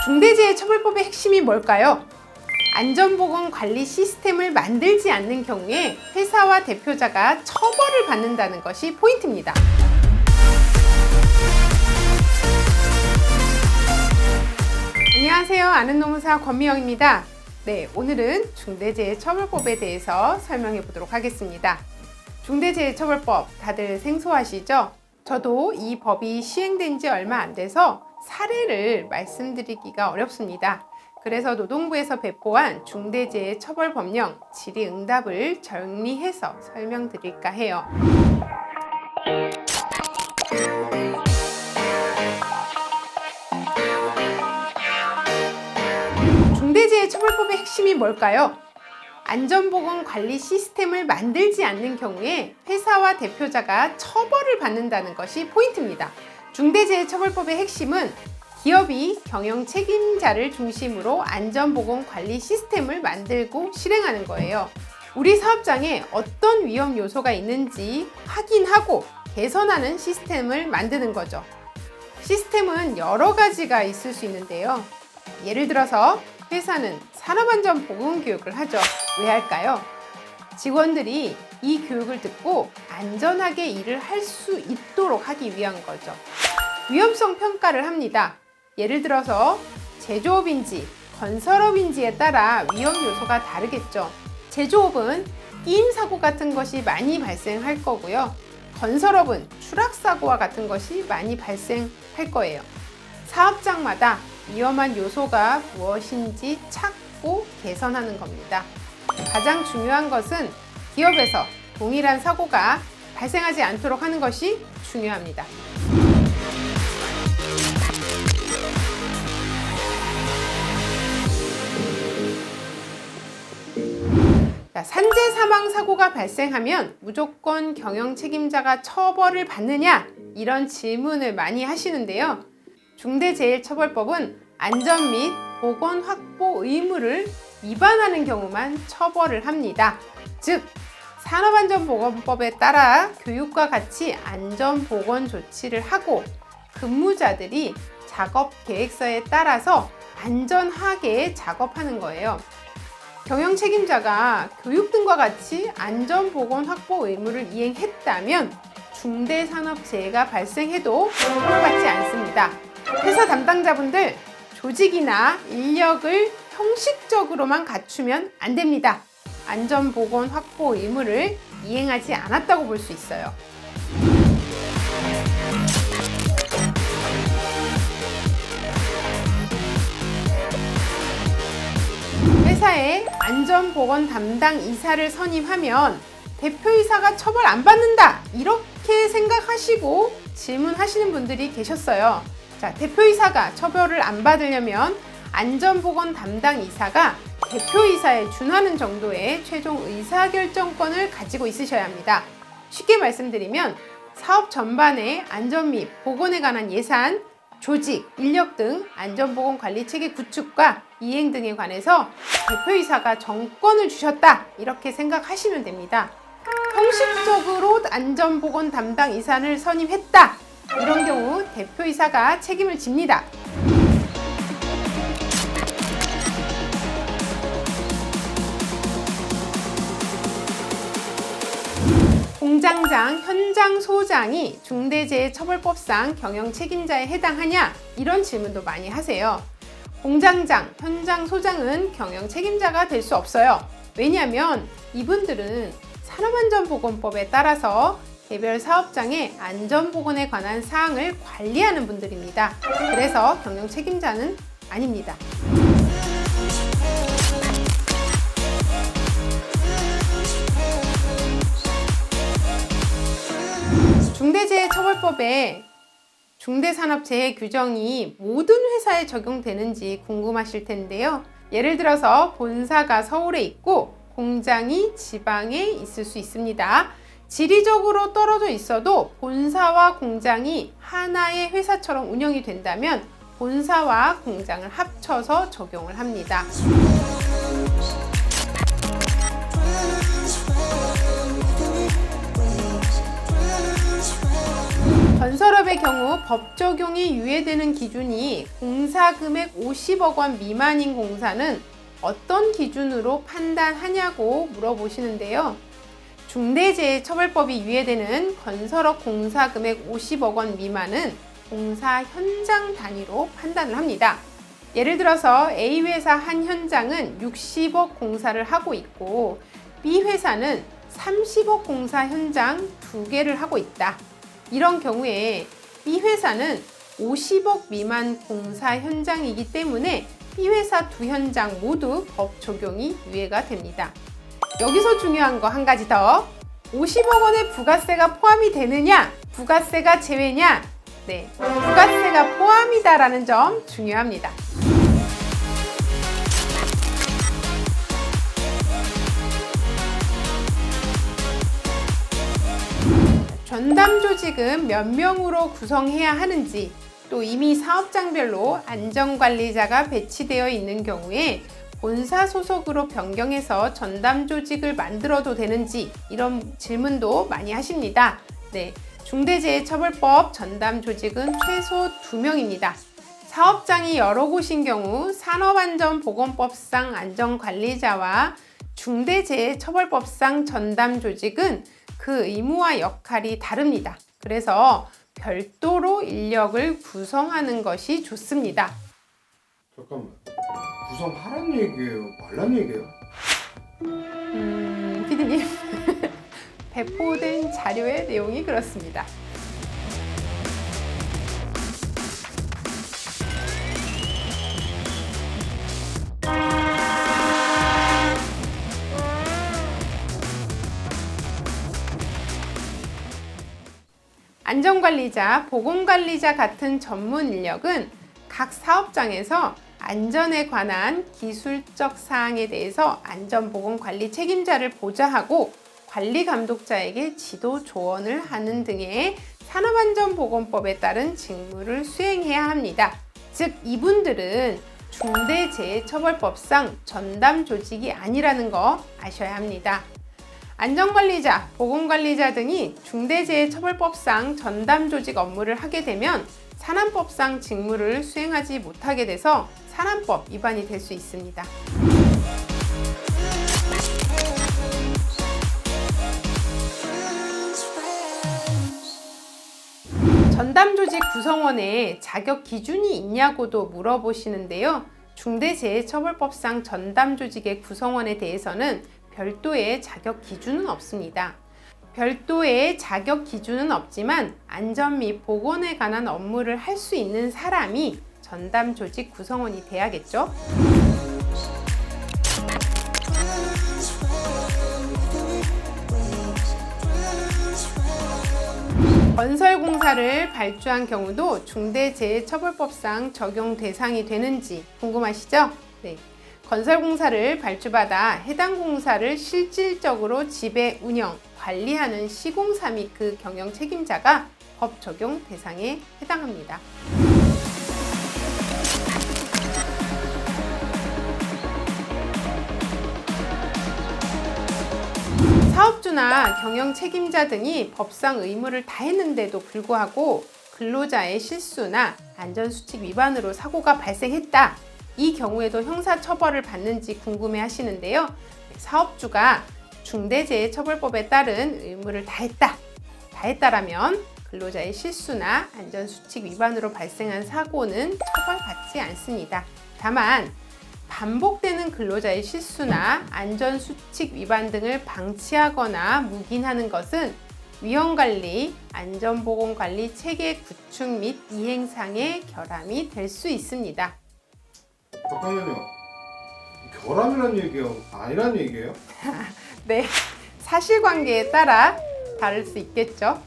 중대재해처벌법의 핵심이 뭘까요? 안전보건관리 시스템을 만들지 않는 경우에 회사와 대표자가 처벌을 받는다는 것이 포인트입니다. 안녕하세요. 아는 노무사 권미영입니다. 네, 오늘은 중대재해처벌법에 대해서 설명해 보도록 하겠습니다. 중대재해처벌법 다들 생소하시죠? 저도 이 법이 시행된 지 얼마 안 돼서 사례를 말씀드리기가 어렵습니다. 그래서 노동부에서 배포한 중대재해처벌법령 질의응답을 정리해서 설명드릴까 해요. 중대재해처벌법의 핵심이 뭘까요? 안전보건관리 시스템을 만들지 않는 경우에 회사와 대표자가 처벌을 받는다는 것이 포인트입니다. 중대재해처벌법의 핵심은 기업이 경영 책임자를 중심으로 안전보건관리 시스템을 만들고 실행하는 거예요. 우리 사업장에 어떤 위험 요소가 있는지 확인하고 개선하는 시스템을 만드는 거죠. 시스템은 여러 가지가 있을 수 있는데요. 예를 들어서 회사는 산업안전보건교육을 하죠. 왜 할까요? 직원들이 이 교육을 듣고 안전하게 일을 할 수 있도록 하기 위한 거죠. 위험성 평가를 합니다. 예를 들어서 제조업인지 건설업인지에 따라 위험 요소가 다르겠죠. 제조업은 끼임 사고 같은 것이 많이 발생할 거고요. 건설업은 추락 사고와 같은 것이 많이 발생할 거예요. 사업장마다 위험한 요소가 무엇인지 찾고 개선하는 겁니다. 가장 중요한 것은 기업에서 동일한 사고가 발생하지 않도록 하는 것이 중요합니다. 산재 사망 사고가 발생하면 무조건 경영 책임자가 처벌을 받느냐? 이런 질문을 많이 하시는데요. 중대재해처벌법은 안전 및 보건 확보 의무를 위반하는 경우만 처벌을 합니다. 즉, 산업안전보건법에 따라 교육과 같이 안전보건 조치를 하고 근무자들이 작업 계획서에 따라서 안전하게 작업하는 거예요. 경영 책임자가 교육 등과 같이 안전보건 확보 의무를 이행했다면 중대산업재해가 발생해도 처벌받지 않습니다. 회사 담당자분들, 조직이나 인력을 형식적으로만 갖추면 안 됩니다. 안전보건 확보 의무를 이행하지 않았다고 볼 수 있어요. 회사에 안전보건 담당 이사를 선임하면 대표이사가 처벌 안 받는다, 이렇게 생각하시고 질문하시는 분들이 계셨어요. 자, 대표이사가 처벌을 안 받으려면 안전보건 담당 이사가 대표이사에 준하는 정도의 최종 의사결정권을 가지고 있으셔야 합니다. 쉽게 말씀드리면 사업 전반의 안전 및 보건에 관한 예산, 조직, 인력 등 안전보건관리 체계 구축과 이행 등에 관해서 대표이사가 정권을 주셨다, 이렇게 생각하시면 됩니다. 형식적으로 안전보건 담당 이사를 선임했다, 이런 경우 대표이사가 책임을 집니다. 공장장, 현장 소장이 중대재해처벌법상 경영 책임자에 해당하냐? 이런 질문도 많이 하세요. 공장장, 현장 소장은 경영 책임자가 될 수 없어요. 왜냐하면 이분들은 산업안전보건법에 따라서 개별 사업장의 안전보건에 관한 사항을 관리하는 분들입니다. 그래서 경영 책임자는 아닙니다. 중대재해처벌법에 중대산업재해 규정이 모든 회사에 적용되는지 궁금하실 텐데요. 예를 들어서 본사가 서울에 있고 공장이 지방에 있을 수 있습니다. 지리적으로 떨어져 있어도 본사와 공장이 하나의 회사처럼 운영이 된다면 본사와 공장을 합쳐서 적용을 합니다. 건설업의 경우 법 적용이 유예되는 기준이 공사 금액 50억 원 미만인 공사는 어떤 기준으로 판단하냐고 물어보시는데요. 중대재해처벌법이 유예되는 건설업 공사 금액 50억 원 미만은 공사 현장 단위로 판단을 합니다. 예를 들어서 A 회사 한 현장은 60억 공사를 하고 있고 B 회사는 30억 공사 현장 2개를 하고 있다. 이런 경우에 B 회사는 50억 미만 공사 현장이기 때문에 B 회사 두 현장 모두 법 적용이 유예가 됩니다. 여기서 중요한 거 한 가지 더. 50억 원의 부가세가 포함이 되느냐, 부가세가 제외냐? 네, 부가세가 포함이다라는 점 중요합니다. 전담 조직은 몇 명으로 구성해야 하는지, 또 이미 사업장별로 안전관리자가 배치되어 있는 경우에 본사 소속으로 변경해서 전담 조직을 만들어도 되는지 이런 질문도 많이 하십니다. 네, 중대재해처벌법 전담 조직은 최소 2명입니다. 사업장이 여러 곳인 경우 산업안전보건법상 안전관리자와 중대재해처벌법상 전담 조직은 그 의무와 역할이 다릅니다. 그래서 별도로 인력을 구성하는 것이 좋습니다. 잠깐만, 구성하란 얘기예요? 말란 얘기예요? 피디님 배포된 자료의 내용이 그렇습니다. 안전관리자, 보건관리자 같은 전문 인력은 각 사업장에서 안전에 관한 기술적 사항에 대해서 안전보건관리 책임자를 보좌하고 관리감독자에게 지도 조언을 하는 등의 산업안전보건법에 따른 직무를 수행해야 합니다. 즉 이분들은 중대재해처벌법상 전담 조직이 아니라는 거 아셔야 합니다. 안전관리자, 보건관리자 등이 중대재해처벌법상 전담 조직 업무를 하게 되면 산안법상 직무를 수행하지 못하게 돼서 산안법 위반이 될 수 있습니다. 전담 조직 구성원에 자격 기준이 있냐고도 물어보시는데요. 중대재해처벌법상 전담 조직의 구성원에 대해서는 별도의 자격 기준은 없습니다. 별도의 자격 기준은 없지만 안전 및 보건에 관한 업무를 할 수 있는 사람이 전담 조직 구성원이 돼야겠죠. 건설공사를 발주한 경우도 중대재해처벌법상 적용 대상이 되는지 궁금하시죠? 네. 건설공사를 발주받아 해당 공사를 실질적으로 지배, 운영, 관리하는 시공사 및 그 경영 책임자가 법 적용 대상에 해당합니다. 사업주나 경영 책임자 등이 법상 의무를 다했는데도 불구하고 근로자의 실수나 안전수칙 위반으로 사고가 발생했다. 이 경우에도 형사처벌을 받는지 궁금해 하시는데요. 사업주가 중대재해처벌법에 따른 의무를 다했다라면 근로자의 실수나 안전수칙 위반으로 발생한 사고는 처벌받지 않습니다. 다만 반복되는 근로자의 실수나 안전수칙 위반 등을 방치하거나 묵인하는 것은 위험관리, 안전보건관리 체계 구축 및 이행상의 결함이 될 수 있습니다. 잠깐만요. 결함이란 얘기예요? 아니란 얘기예요? 네, 사실관계에 따라 다를 수 있겠죠.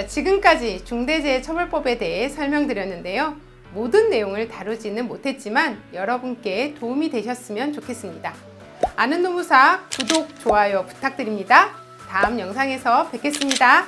지금까지 중대재해처벌법에 대해 설명드렸는데요. 모든 내용을 다루지는 못했지만 여러분께 도움이 되셨으면 좋겠습니다. 아는 노무사 구독, 좋아요 부탁드립니다. 다음 영상에서 뵙겠습니다.